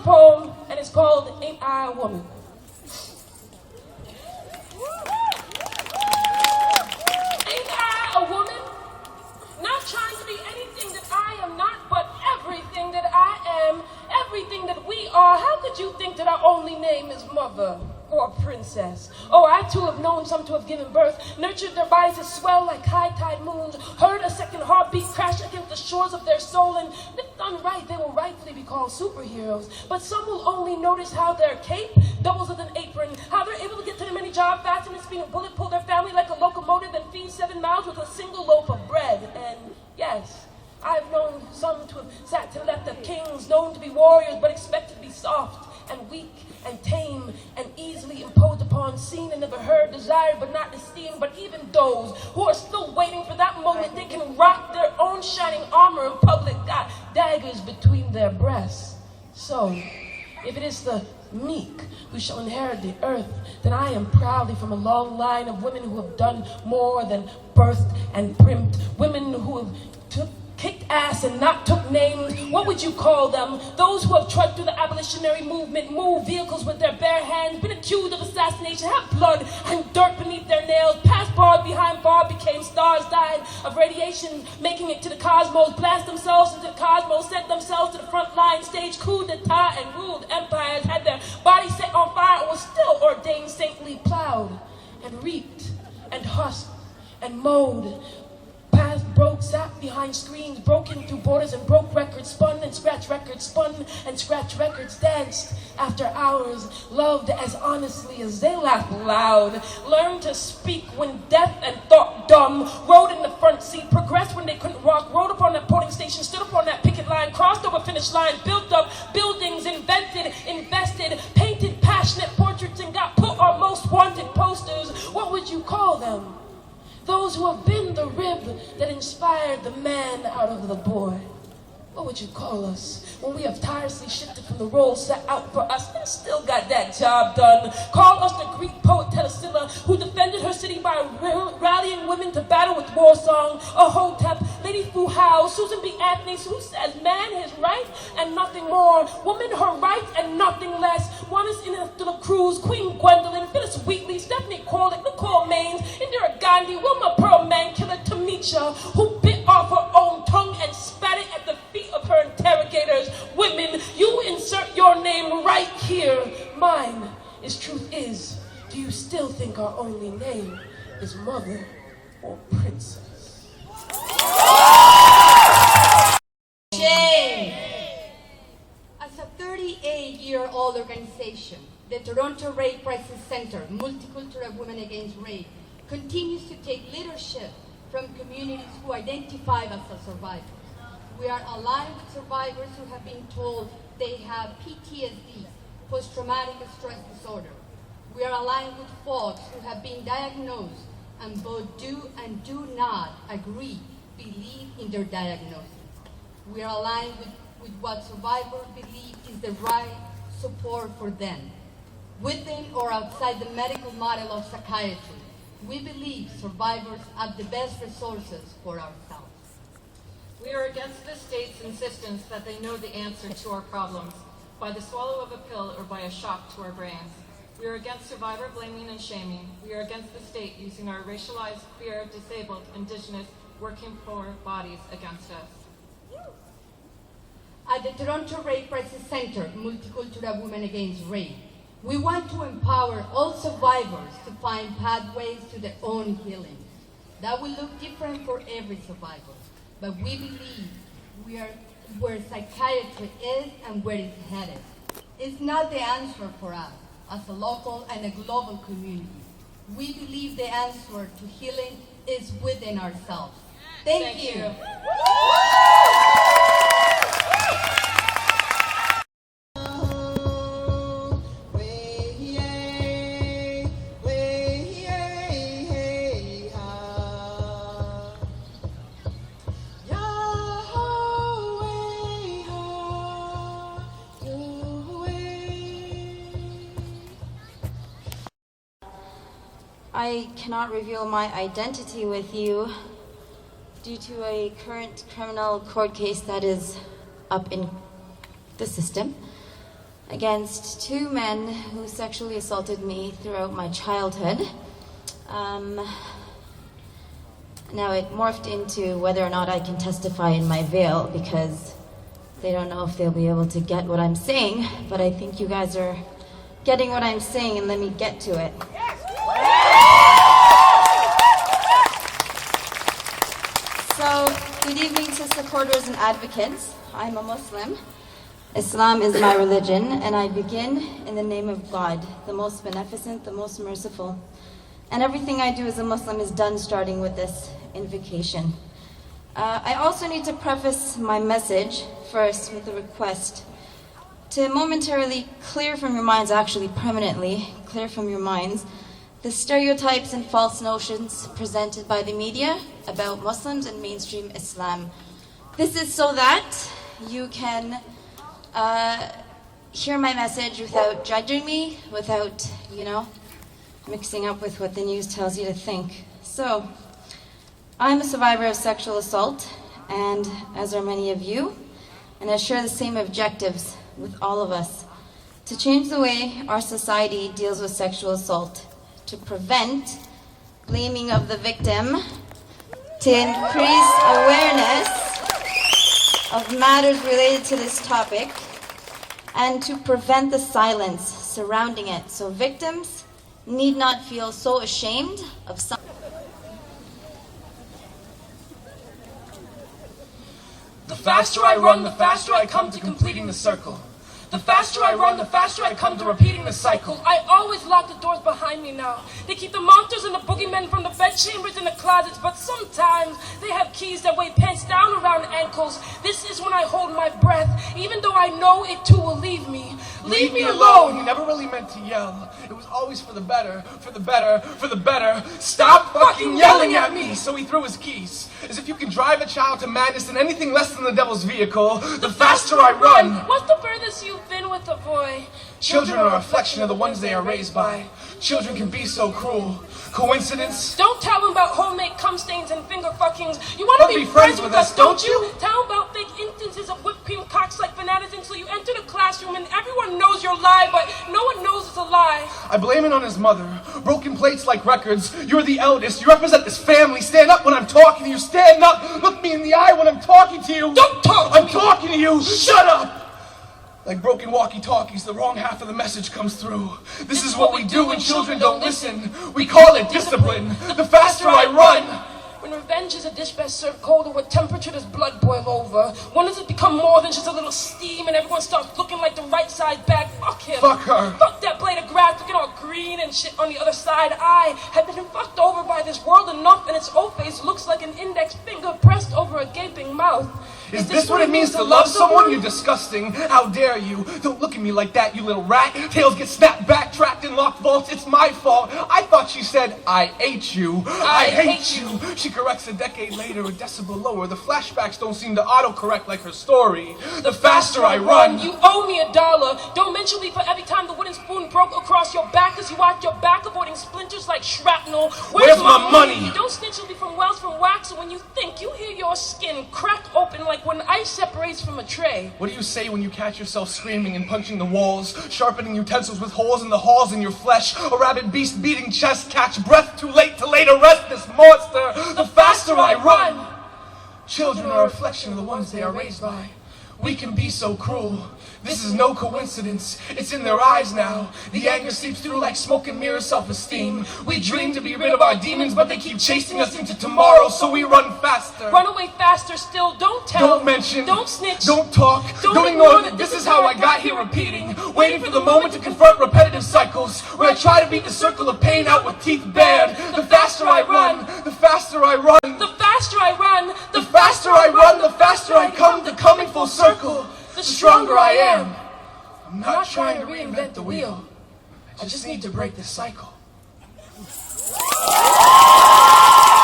poem, and it's called Ain't I a Woman? Ain't I a woman? Not trying to be anything that I am not, but everything that I am, everything that we are. How could you think that our only name is mother or princess? Oh, I too have known some to have given birth, nurtured their bodies to swell like high tide moons, heard a second heartbeat crash against the shores of their soul, and if done right, they will rightfully be called superheroes. But some will only notice how their cape doubles as an apron, how they're able to get to the many job fast and spin a bullet, pull their family like a locomotive, and feed 7 miles with a single loaf of bread. And yes, I've known some to have sat to the left of kings, known to be warriors, but expected to be soft and weak and tame and easily imposed upon, seen and never heard, desired but not esteemed. But even those who are still waiting for that moment they can rock their own shining armor in public got daggers between their breasts. So, if it is the meek who shall inherit the earth, then I am proudly from a long line of women who have done more than birthed and primped, women who have kicked ass and not took names. What would you call them? Those who have trudged through the abolitionary movement, moved vehicles with their bare hands, been accused of assassination, have blood and dirt beneath their nails, passed bars behind bar, became stars, died of radiation, making it to the cosmos, blast themselves into the cosmos, sent themselves to the front line, staged coup d'etat and ruled empires, had their bodies set on fire, and was still ordained saintly, plowed and reaped and husked and mowed, broke, sat behind screens, broke into borders and broke records, spun and scratched records, spun and scratched records, danced after hours, loved as honestly as they laughed loud, learned to speak when deaf and thought dumb, rode in the front seat, progressed when they couldn't walk, rode up on that polling station, stood up on that picket line, crossed over finish lines, built up buildings, invented, invested, painted passionate portraits, and got put on most wanted posters. What would you call them? Those who have been the rib that inspired the man out of the boy. What would you call us when we have tirelessly shifted from the roles set out for us and still got that job done? Call us the Greek poet Telesilla, who defended her city by rallying women to battle with war song, a Hotep, Lady Fu Hao, Susan B. Anthony, who says man his right and nothing more, woman her right and nothing less, Juanis Inez Cruz, Queen Gwendolyn, Phyllis Wheatley, Stephanie Corlick, Nicole Maines, Indira Gandhi, Wilma Pearl Mankiller, Tamisha, who bit off her own tongue and spat it at the feet of her interrogators. Women, you insert your name right here. Mine is truth is, do you still think our only name is mother or princess? Shame! As a 38-year-old organization, the Toronto Rape Crisis Center, Multicultural Women Against Rape, continues to take leadership from communities who identify as a survivor. We are aligned with survivors who have been told they have PTSD, post-traumatic stress disorder. We are aligned with folks who have been diagnosed and both do and do not agree, believe in their diagnosis. We are aligned with what survivors believe is the right support for them. Within or outside the medical model of psychiatry, we believe survivors have the best resources for ourselves. We are against the state's insistence that they know the answer to our problems by the swallow of a pill or by a shock to our brains. We are against survivor blaming and shaming. We are against the state using our racialized, queer, disabled, indigenous, working poor bodies against us. At the Toronto Rape Crisis Center, Multicultural Women Against Rape, we want to empower all survivors to find pathways to their own healing. That will look different for every survivor, but we believe where psychiatry is and where it's headed. It's not the answer for us as a local and a global community. We believe the answer to healing is within ourselves. Thank you. I cannot reveal my identity with you due to a current criminal court case that is up in the system. against two men who sexually assaulted me throughout my childhood. Now it morphed into whether or not I can testify in my veil, because they don't know if they'll be able to get what I'm saying, but I think you guys are getting what I'm saying, and let me get to it. So, good evening to supporters and advocates. I'm a Muslim. Islam is my religion, and I begin in the name of God, the most beneficent, the most merciful. And everything I do as a Muslim is done starting with this invocation. I also need to preface my message first with a request to momentarily clear from your minds, actually permanently clear from your minds, the stereotypes and false notions presented by the media about Muslims and mainstream Islam. This is so that you can hear my message without judging me, without, mixing up with what the news tells you to think. So, I'm a survivor of sexual assault, and as are many of you, and I share the same objectives with all of us, to change the way our society deals with sexual assault, to prevent blaming of the victim, to increase awareness of matters related to this topic, and to prevent the silence surrounding it, so victims need not feel so ashamed of some. The faster I run, the faster I come to completing the circle. The faster I run, the faster I come to repeating the cycle. I always lock the doors behind me now. They keep the monsters and the boogeymen from the bedchambers and the closets, but sometimes they have keys that weigh pants down around ankles. This is when I hold my breath, even though I know it too will leave me. Leave me alone! He never really meant to yell. It was always for the better, for the better, for the better. Stop fucking yelling at me! So he threw his keys. As if you can drive a child to madness in anything less than the devil's vehicle. The faster I run! What's the furthest you've been with a boy? Children are a reflection of the ones they are raised by. Children can be so cruel. Coincidence? Don't tell them about homemade cum stains and finger fuckings. You want to be friends with us, don't you? Tell them about fake instances of whipped cream cocks like bananas until you enter the classroom and everyone knows you're lying, but no one knows it's a lie. I blame it on his mother. Broken plates like records. You're the eldest. You represent this family. Stand up when I'm talking to you. Stand up. Look me in the eye when I'm talking to you. Don't talk to I'm me. talking to you. Shut up. Like broken walkie-talkies, the wrong half of the message comes through. This is what we do when children don't listen. We call it discipline. The faster I run. When revenge is a dish best served cold, or what temperature does blood boil over? When does it become more than just a little steam and everyone starts looking like the right side bag? Fuck him. Fuck her. Fuck that blade of grass looking all green and shit on the other side. I have been fucked over by this world enough, and its O face looks like an index finger pressed over a gaping mouth. Is this what it means to love someone? You're disgusting. How dare you? Don't look at me like that, you little rat. Tails get snapped back, trapped in locked vaults. It's my fault. I thought she said, I hate you. I hate you. She corrects a decade later, a decibel lower. The flashbacks don't seem to autocorrect like her story. The faster I run. You owe me $1. Don't mention me for every time the wooden spoon broke across your back as you watch your back avoiding splinters like shrapnel. Where's my money? Don't snitch me from wells from wax, and when you think, you hear your skin crack open like when ice separates from a tray. What do you say when you catch yourself screaming and punching the walls, sharpening utensils with holes in the halls in your flesh, a rabid beast beating chest, catch breath too late to lay to rest this monster? The faster I run. Children are a reflection of the ones they are raised by. We can be so cruel. This is no coincidence. It's in their eyes now. The anger seeps through like smoke and mirrors self-esteem. We dream to be rid of our demons, but they keep chasing us into tomorrow, so we run faster. Run away faster still. Don't tell. Don't mention. Don't snitch. Don't talk. Don't ignore that this is how I got here repeating. Waiting for the moment to confront repetitive cycles where I try to beat the circle of pain out with teeth bared. The faster I run. The faster I run. The faster I run. The faster I run, the faster I come to coming full circle. The stronger I am. I'm not trying to reinvent the wheel. I just need to break this cycle.